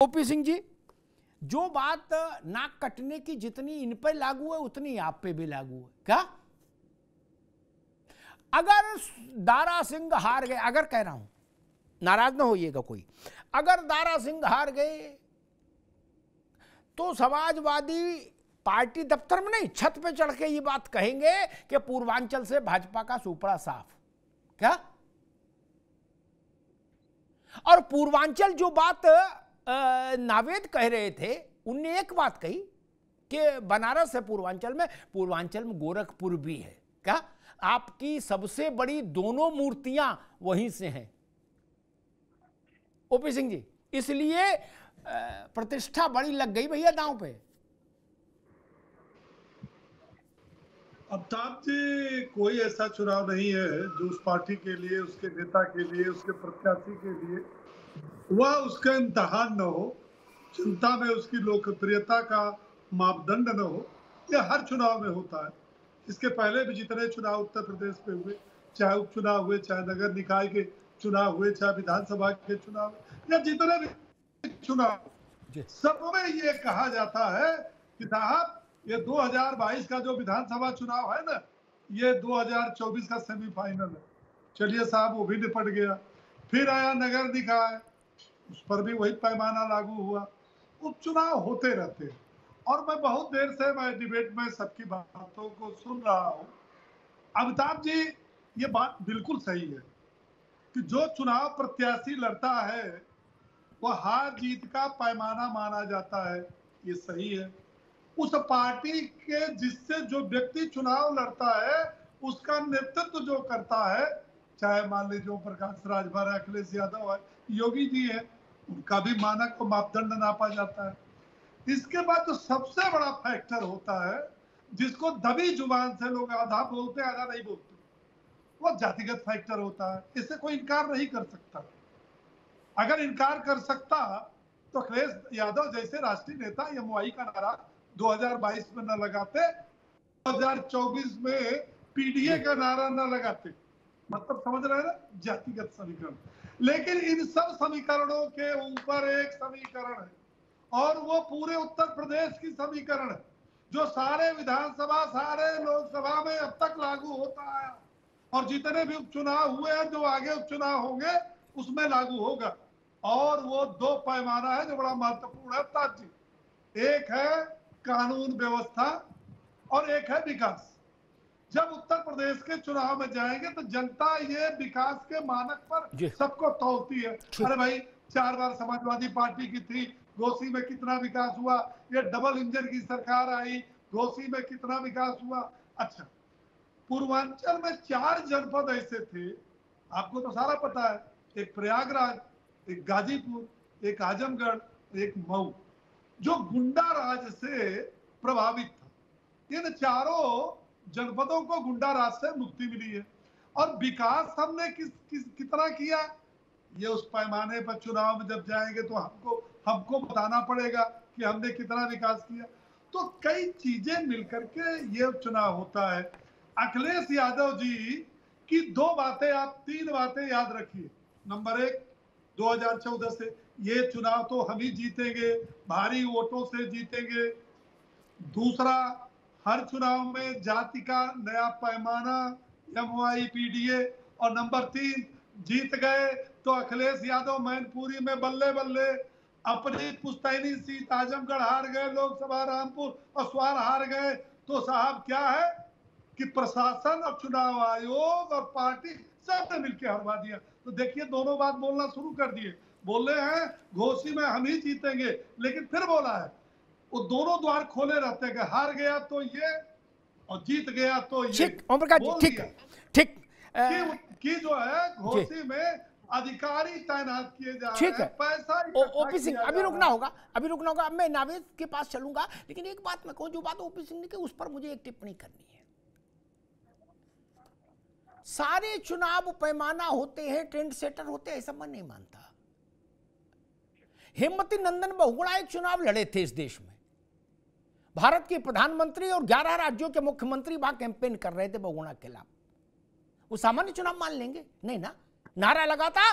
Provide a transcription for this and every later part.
OP Singh ji, जो बात नाक कटने की जितनी इन पर लागू है उतनी आप पे भी लागू है क्या? अगर दारा सिंह हार गए, अगर कह रहा हूं, नाराज ना होइएगा कोई, अगर दारा सिंह हार गए तो समाजवादी पार्टी दफ्तर में नहीं, छत पे चढ़ के ये बात कहेंगे कि पूर्वांचल से भाजपा का सुपड़ा साफ क्या? और पूर्वांचल जो बात नावेद कह रहे थे, उनने एक बात कही कि बनारस है पूर्वांचल में गोरखपुर भी है क्या? आपकी सबसे बड़ी दोनों मूर्तियां वहीं से हैं ओपी सिंह जी, इसलिए प्रतिष्ठा बड़ी लग गई भैया दांव पे। अमिताभ जी, कोई ऐसा चुनाव नहीं है जो उस पार्टी के लिए, उसके नेता के लिए, उसके प्रत्याशी के लिए वह उसका इम्तहान न हो, जनता में उसकी लोकप्रियता का मापदंड न हो। यह हर चुनाव में होता है। इसके पहले भी जितने चुनाव उत्तर प्रदेश में हुए, चाहे उपचुनाव हुए, चाहे नगर निकाय के चुनाव हुए, चाहे विधानसभा के चुनाव या जितने भी चुनाव, सब में ये कहा जाता है कि साहब ये 2022 का जो विधानसभा चुनाव है ना, ये 2024 का सेमीफाइनल है। चलिए साहब, वो भी निपट गया। फिर आया नगर निकाय, उस पर भी वही पैमाना लागू हुआ। उपचुनाव होते रहते हैं और मैं बहुत देर से मैं डिबेट में सबकी बातों को सुन रहा हूँ। अमिताभ जी, ये बात बिल्कुल सही है कि जो चुनाव प्रत्याशी लड़ता है वह हार जीत का पैमाना माना जाता है, ये सही है। उस पार्टी के जिससे जो व्यक्ति चुनाव लड़ता है उसका नेतृत्व जो करता है, चाहे मान लीजिए ओम प्रकाश राजभर है, अखिलेश यादव है, योगी जी है, उनका भी मानक और मापदंड नापा जाता है। इसके बाद जो सबसे बड़ा फैक्टर होता है, जिसको दबी जुबान से लोग आधा बोलते आधा नहीं बोलते, वो जातिगत फैक्टर होता है। इससे कोई इनकार नहीं कर सकता। अगर इनकार कर सकता तो अखिलेश यादव जैसे राष्ट्रीय नेता एमओआई का नारा 2022 में न लगाते, 2024 में पीडीए का नारा न लगाते। मतलब समझ रहे हैं ना, जातिगत समीकरण। लेकिन इन सब समीकरणों के ऊपर एक समीकरण है और वो पूरे उत्तर प्रदेश की समीकरण है, जो सारे विधानसभा, सारे लोकसभा में अब तक लागू होता है और जितने भी उपचुनाव हुए हैं, जो आगे उपचुनाव होंगे उसमें लागू होगा। और वो दो पैमाना है जो बड़ा महत्वपूर्ण है ताज जी। एक है कानून व्यवस्था और एक है विकास। जब उत्तर प्रदेश के चुनाव में जाएंगे तो जनता ये विकास के मानक पर सबको तौलती है। अरे भाई, 4 बार समाजवादी पार्टी की थी, घोसी में कितना विकास हुआ, ये डबल इंजन की सरकार आई, घोसी में कितना विकास हुआ। अच्छा, पूर्वांचल में 4 जनपद ऐसे थे, आपको तो सारा पता है, एक प्रयागराज, एक गाजीपुर, एक आजमगढ़, एक मऊ, जो गुंडा राज से प्रभावित था। इन चारों जनपदों को गुंडा राज से मुक्ति मिली है। और विकास हमने कितना किया, ये उस पैमाने पर चुनाव में जब जाएंगे तो हमको बताना पड़ेगा कि हमने कितना विकास किया। तो कई चीजें मिलकर के ये चुनाव होता है। अखिलेश यादव जी की 2 बातें, आप 3 बातें याद रखिए। नंबर 1, 2014 से ये चुनाव तो हम ही जीतेंगे, भारी वोटों से जीतेंगे। दूसरा, हर चुनाव में जाति का नया पैमाना, एमओआई, पीडीए। और नंबर 3, जीत गए तो अखिलेश यादव मैनपुरी में बल्ले बल्ले, अपनी पुश्तैनी सीट आजमगढ़ हार गए, लोकसभा रामपुर और स्वार हार गए। तो साहब क्या है कि प्रशासन और चुनाव आयोग और पार्टी सबने मिलकर हरवा दिया। तो देखिए, दोनों बात बोलना शुरू कर दिए। बोल रहे हैं घोसी में हम ही जीतेंगे, लेकिन फिर बोला है वो दोनों द्वार खोले रहते हैं, हार गया तो ये और जीत गया तो ये। ठीक ओम प्रकाश जी, ठीक कि जो है घोसी में अधिकारी तैनात किए जा रहे हैं, पैसा ओपी सिंह, अभी रुकना होगा। अब मैं नावेद के पास चलूंगा, लेकिन एक बात मैं कहूं, जो बात ओपी सिंह ने की उस पर मुझे एक टिप्पणी करनी है। सारे चुनाव पैमाना होते हैं, ट्रेंड सेटर होते हैं, ऐसा मैं नहीं मानता। हेमवती नंदन बहुगुणा एक चुनाव लड़े थे इस देश में, भारत के प्रधानमंत्री और 11 राज्यों के मुख्यमंत्री वहां कैंपेन कर रहे थे बहुगुणा के खिलाफ। वो सामान्य चुनाव मान लेंगे? नहीं ना। नारा लगा था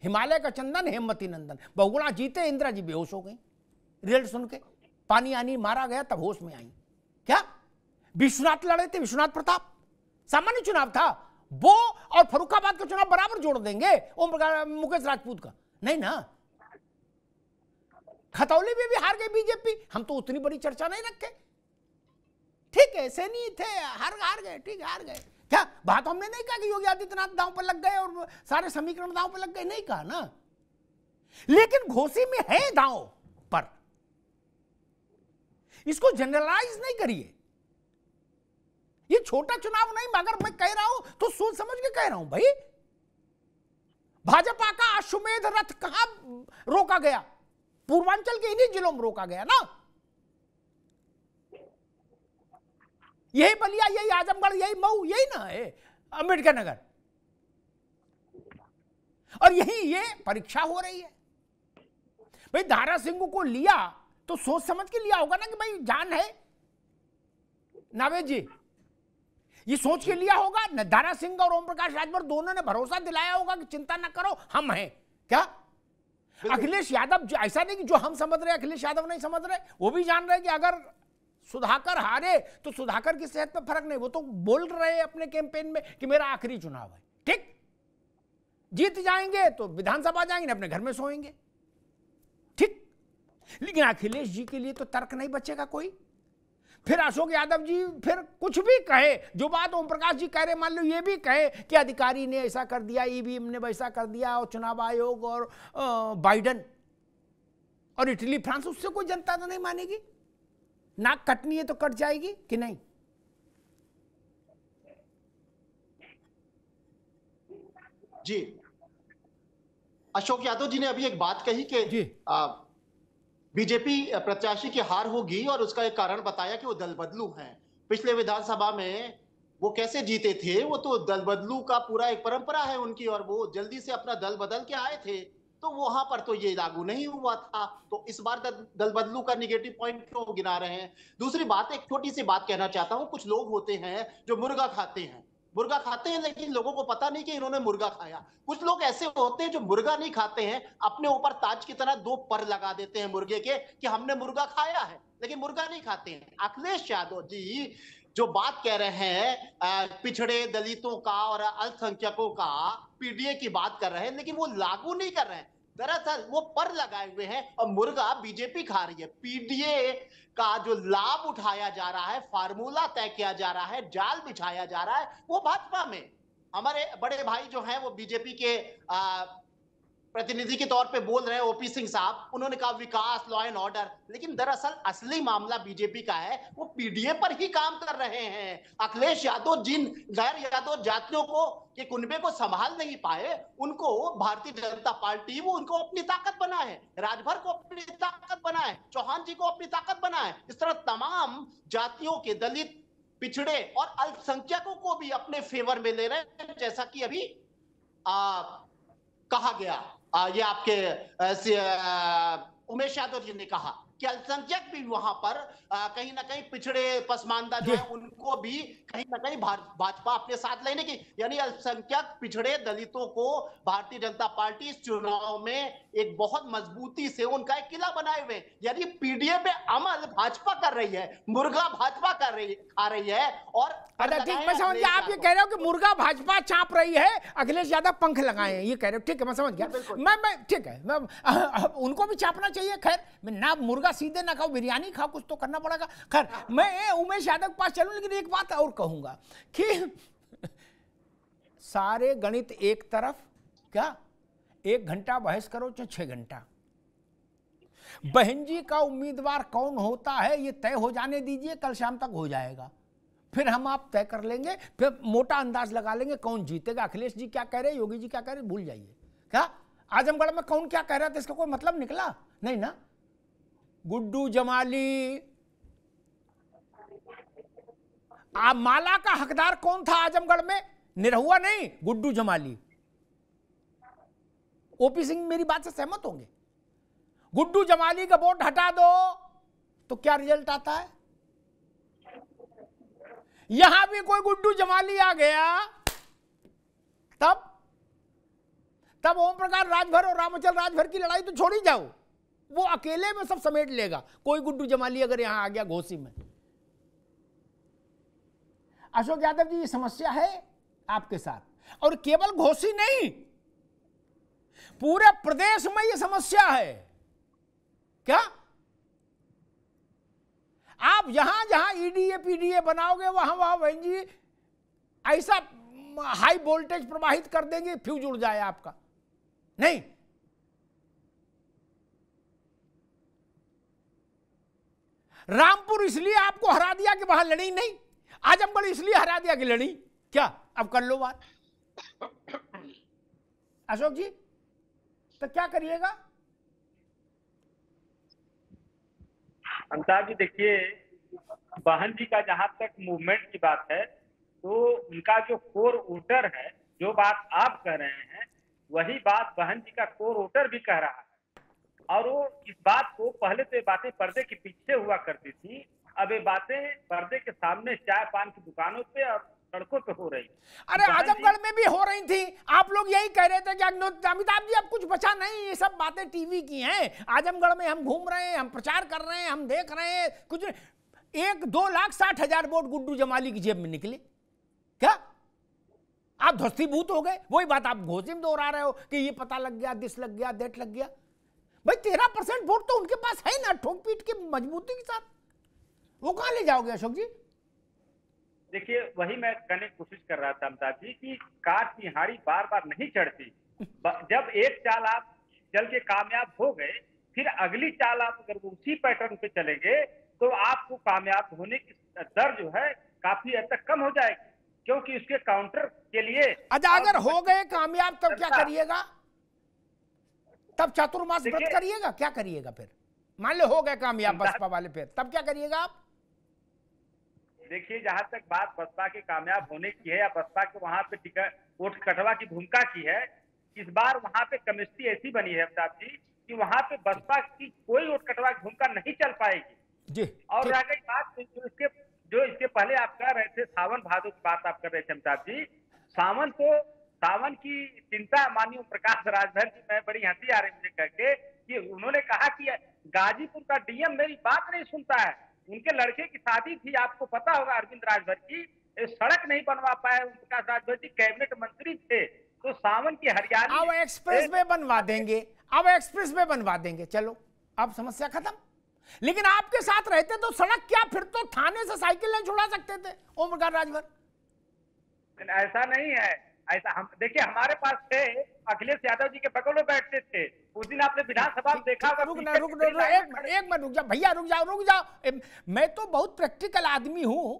हिमालय का चंदन हेमवती नंदन। बहुगुणा जीते इंदिरा जी बेहोश हो गई रिजल्ट सुन के, पानी आनी मारा गया तब होश में आई। क्या विश्वनाथ लड़े थे, विश्वनाथ प्रताप, सामान्य चुनाव था वो, और फर्रुखाबाद का चुनाव बराबर जोड़ देंगे ओम प्रकाश मुकेश राजपूत का, नहीं ना। खतौली में भी हार गई बीजेपी, हम तो उतनी बड़ी चर्चा नहीं रखे, ठीक है सैनी थे, हार गए, ठीक है हार गए। क्या बात हमने नहीं कहा कि योगी आदित्यनाथ दांव पर लग गए और सारे समीकरण दांव पर लग गए, नहीं कहा ना, लेकिन घोसी में है दांव पर, इसको जनरलाइज नहीं करिए। ये छोटा चुनाव नहीं, मगर मैं कह रहा हूं तो सोच समझ के कह रहा हूं भाई। भाजपा का अश्वमेध रथ कहां रोका गया? पूर्वांचल के इन्हीं जिलों में रोका गया ना, यही बलिया, यही आजमगढ़, यही मऊ, यही ना है अंबेडकर नगर, और यही ये परीक्षा हो रही है भाई। दारा सिंह को लिया तो सोच समझ के लिया होगा ना कि भाई जान है, नावेद जी ये सोच के लिया होगा न। दारा सिंह और ओम प्रकाश राजभर दोनों ने भरोसा दिलाया होगा कि चिंता ना करो हम हैं। क्या अखिलेश यादव ऐसा नहीं कि जो हम समझ रहे अखिलेश यादव नहीं समझ रहे, वो भी जान रहे कि अगर सुधाकर हारे तो सुधाकर की सेहत पे फर्क नहीं, वो तो बोल रहे अपने कैंपेन में कि मेरा आखिरी चुनाव है, ठीक, जीत जाएंगे तो विधानसभा जाएंगे, अपने घर में सोएंगे, ठीक। लेकिन अखिलेश जी के लिए तो तर्क नहीं बचेगा कोई। फिर अशोक यादव जी फिर कुछ भी कहे, जो बात ओम प्रकाश जी कह रहे, मान लो ये भी कहे कि अधिकारी ने ऐसा कर दिया, ईवीएम ने वैसा कर दिया, और चुनाव आयोग और बाइडन और इटली फ्रांस, उससे कोई जनता तो नहीं मानेगी। नाक कटनी है तो कट जाएगी कि नहीं? जी, अशोक यादव जी ने अभी एक बात कही कि बीजेपी प्रत्याशी की हार होगी, और उसका एक कारण बताया कि वो दल बदलू हैं। पिछले विधानसभा में वो कैसे जीते थे, वो तो दल बदलू का पूरा एक परंपरा है उनकी, और वो जल्दी से अपना दल बदल के आए थे, तो वहां पर तो ये लागू नहीं हुआ था। तो इस बार दल बदलू का निगेटिव पॉइंट क्यों गिना रहे हैं? दूसरी बात, एक छोटी सी बात कहना चाहता हूं, कुछ लोग होते हैं जो मुर्गा खाते हैं, लेकिन लोगों को पता नहीं कि इन्होंने मुर्गा खाया। कुछ लोग ऐसे होते हैं जो मुर्गा नहीं खाते हैं, अपने ऊपर ताज की तरह 2 पर लगा देते हैं मुर्गे के कि हमने मुर्गा खाया है, लेकिन मुर्गा नहीं खाते हैं। अखिलेश यादव जी जो बात कह रहे हैं पिछड़े दलितों का और अल्पसंख्यकों का, पीडीए की बात कर रहे हैं, लेकिन वो लागू नहीं कर रहे हैं। दरअसल वो पर लगाए हुए हैं और मुर्गा बीजेपी खा रही है। पीडीए का जो लाभ उठाया जा रहा है, फार्मूला तय किया जा रहा है, जाल बिछाया जा रहा है, वो भाजपा में। हमारे बड़े भाई जो हैं वो बीजेपी के प्रतिनिधि के तौर पे बोल रहे हैं, ओपी सिंह साहब, उन्होंने कहा विकास, लॉ एंड ऑर्डर, लेकिन दरअसल असली मामला बीजेपी का है, वो पीडीए पर ही काम कर रहे हैं। अखिलेश यादव जिन गैर यादव जातियों को के कुनबे को संभाल नहीं पाए, उनको भारतीय जनता पार्टी वो उनको अपनी ताकत बनाए, राजभर को अपनी ताकत बनाए, चौहान जी को अपनी ताकत बनाए। इस तरह तमाम जातियों के, दलित, पिछड़े और अल्पसंख्यकों को भी अपने फेवर में ले रहे हैं, जैसा कि अभी कहा गया। ये आपके उमेश यादव जी ने कहा कि अल्पसंख्यक भी वहां पर कहीं ना कहीं पिछड़े पसमानदा जो है उनको भी कहीं ना कहीं भाजपा अपने साथ लेने की, यानी अल्पसंख्यक, पिछड़े, दलितों को भारतीय जनता पार्टी इस चुनाव में एक बहुत मजबूती से उनका एक किला बनाए हुए, यानी पीडीए पे अमल भाजपा कर रही है, मुर्गा भाजपा खा रही है। और ठीक, मैं समझ गया, आप ये कह रहे हो कि मुर्गा भाजपा चाप रही है, अखिलेश यादव पंख लगाए हैं, ये कह रहे हो, ठीक है, मैं समझ गया। मैं ठीक है, मैं उनको भी चापना चाहिए। खैर, मैं ना मुर्गा सीधे ना खाओ, बिरयानी खाओ, कुछ तो करना पड़ेगा। खैर, मैं उमेश यादव के पास चलूं, लेकिन एक बात और कहूंगा कि सारे गणित एक तरफ, क्या 1 घंटा बहस करो चाहे 6 घंटा, बहन जी का उम्मीदवार कौन होता है ये तय हो जाने दीजिए, कल शाम तक हो जाएगा, फिर हम आप तय कर लेंगे, फिर मोटा अंदाज लगा लेंगे कौन जीतेगा। अखिलेश जी क्या कह रहे, योगी जी क्या कह रहे, भूल जाइए। क्या आजमगढ़ में कौन क्या कह रहा था, इसका कोई मतलब निकला नहीं ना। गुड्डू जमाली, माला का हकदार कौन था आजमगढ़ में? निरहुआ नहीं, गुड्डू जमाली। ओपी सिंह मेरी बात से सहमत होंगे। गुड्डू जमाली का वोट हटा दो तो क्या रिजल्ट आता है? यहां भी कोई गुड्डू जमाली आ गया तब ओम प्रकाश राजभर और रामचंद्र राजभर की लड़ाई तो छोड़ ही जाओ, वो अकेले में सब समेट लेगा। कोई गुड्डू जमाली अगर यहां आ गया घोसी में। अशोक यादव जी, ये समस्या है आपके साथ, और केवल घोसी नहीं, पूरे प्रदेश में ये समस्या है क्या? आप जहां जहां ईडीए पीडीए बनाओगे वहां वहां बहन जी ऐसा हाई वोल्टेज प्रवाहित कर देंगे, फ्यूज उड़ जाए आपका। नहीं, रामपुर इसलिए आपको हरा दिया कि वहां लड़ी नहीं, आजमगढ़ इसलिए हरा दिया कि लड़ी। क्या अब कर लो बात अशोक जी, तो क्या करिएगा? अमिताभ जी देखिए, बहन जी का जहां तक मूवमेंट की बात है, तो उनका जो कोर वोटर है, जो बात आप कह रहे हैं वही बात बहन जी का कोर वोटर भी कह रहा है। और वो इस बात को, पहले तो ये बातें पर्दे के पीछे हुआ करती थी, अब ये बातें पर्दे के सामने चाय पान की दुकानों पे और सड़कों पे हो रही। अरे आजमगढ़ में भी हो रही थी, आप लोग यही कह रहे थे कि अमिताभ जी अब कुछ बचा नहीं, ये सब बातें टीवी की हैं। आजमगढ़ में हम घूम रहे हैं, हम प्रचार कर रहे हैं, हम देख रहे हैं, कुछ 1,2,60,000 वोट गुड्डू जमाली की जेब में निकले। क्या आप ध्वस्तीभूत हो गए? वही बात आप घोषी में दोहरा रहे हो कि ये पता लग गया, दिस लग गया, देट लग गया। भाई 13% वोट तो उनके पास है ना, ठोक पीट के मजबूती के साथ, वो कहां ले जाओगे अशोक जी? देखिए, वही मैं कहने की कोशिश कर रहा था अमिताभ जी कि काट की हाड़ी बार बार नहीं चढ़ती। जब एक चाल आप चल के कामयाब हो गए, फिर अगली चाल आप अगर उसी पैटर्न पे चलेंगे तो आपको कामयाब होने की दर जो है काफी हद तक कम हो जाएगी, क्योंकि उसके काउंटर के लिए। अच्छा, अगर हो गए कामयाब तब क्या करिएगा? तब चातुर्मास व्रत करिएगा? क्या करिएगा फिर? मान लो हो गए कामयाब बसपा वाले, फिर तब क्या करिएगा आप? देखिए, जहां तक बात बसपा के कामयाब होने की है या बसपा के वहां पे टिकट वोट कटवा की भूमिका की है, इस बार वहां पे केमिस्ट्री ऐसी बनी है अमिताभ जी कि वहां पे बसपा की कोई वोट कटवा की भूमिका नहीं चल पाएगी जी। और रह गई बात जो इसके पहले आप कह रहे थे, सावन भादो की बात आप कर रहे थे अमिताभ जी। सावन की चिंता माननीय प्रकाश राजभर जी, मैं बड़ी हंसी आ रही मुझे करके कि उन्होंने कहा कि गाजीपुर का डीएम मेरी बात नहीं सुनता है। उनके लड़के की शादी थी, आपको पता होगा, अरविंद राजभर की, सड़क नहीं बनवा पाए। प्रकाश राजभर जी कैबिनेट मंत्री थे, तो सावन की हरियाणा अब एक्सप्रेस वे बनवा देंगे, अब एक्सप्रेस वे बनवा देंगे, चलो अब समस्या खत्म। लेकिन आपके साथ रहते तो सड़क क्या, फिर तो थाने से साइकिल नहीं छुड़ा सकते थे ओम प्रकाश राजभर। ऐसा नहीं है, ऐसा हम देखिए, हमारे पास थे, अखिलेश यादव जी के बगल में बैठते थे। उस दिन आपने विधानसभा में देखा होगा। रुक एक मिनट रुक जाओ भैया, रुक जाओ। मैं तो बहुत प्रैक्टिकल आदमी हूं,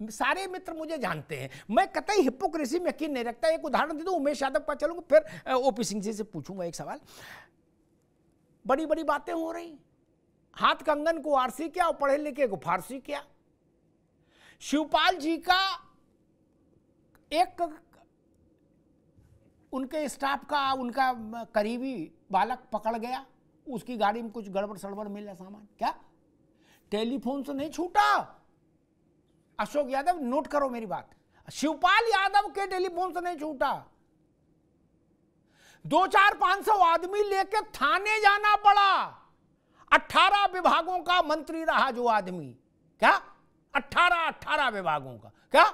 सारे मित्र मुझे जानते हैं, मैं कतई हिपोक्रेसी में यकीन नहीं रखता। एक उदाहरण दे दूं, उमेश यादव का चलूंगा, फिर ओपी सिंह जी से पूछूंगा एक सवाल। बड़ी बड़ी बातें हो रही, हाथ कंगन को आरसी किया और पढ़े लिखे को फारसी किया। शिवपाल जी का एक उनके स्टाफ का, उनका करीबी बालक पकड़ गया, उसकी गाड़ी में कुछ गड़बड़ सड़बड़ मिला सामान। क्या टेलीफोन से नहीं छूटा? अशोक यादव नोट करो मेरी बात, शिवपाल यादव के टेलीफोन से नहीं छूटा। 200-500 आदमी लेके थाने जाना पड़ा। 18 विभागों का मंत्री रहा जो आदमी, क्या 18 विभागों का, क्या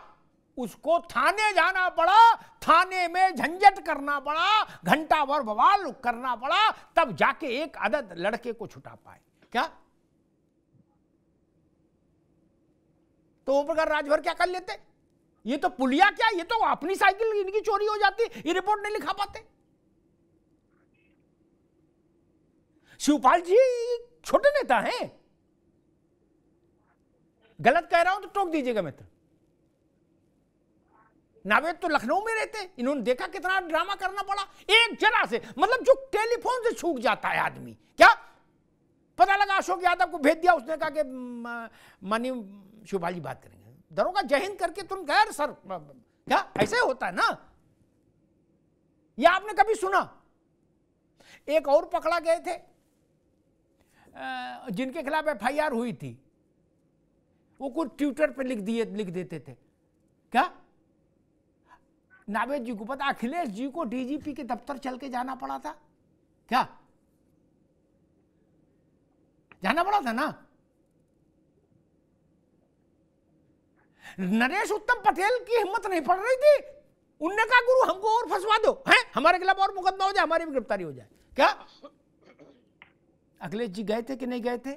उसको थाने जाना पड़ा, थाने में झंझट करना पड़ा, घंटा भर बवाल करना पड़ा, तब जाके एक अदद लड़के को छुटा पाए। क्या तो ओम प्रकाश राजभर क्या कर लेते? ये तो पुलिया क्या, ये तो अपनी साइकिल इनकी चोरी हो जाती, ये रिपोर्ट नहीं लिखा पाते। शिवपाल जी छोटे नेता हैं, गलत कह रहा हूं तो टोक दीजिएगा मित्र। नावेद तो लखनऊ में रहते, इन्होंने देखा कितना ड्रामा करना पड़ा एक जरा से, मतलब जो टेलीफोन से छूट जाता है आदमी। क्या पता लगा अशोक यादव को भेज दिया, उसने कहा कि मानी शिवपाल जी बात करेंगे, दरोगा जय हिंद करके तुम गैर सर, क्या ऐसे होता है ना? या आपने कभी सुना? एक और पकड़ा गए थे जिनके खिलाफ एफआईआर हुई थी, वो कुछ ट्विटर पे लिख देते थे। क्या नावेद जी को पता, अखिलेश जी को डीजीपी के दफ्तर चल के जाना पड़ा था क्या? जाना पड़ा था ना। नरेश उत्तम पटेल की हिम्मत नहीं पड़ रही थी, उनने कहा गुरु हमको और फंसवा दो, हैं हमारे खिलाफ और मुकदमा हो जाए, हमारी भी गिरफ्तारी हो जाए। क्या अखिलेश जी गए थे कि नहीं गए थे?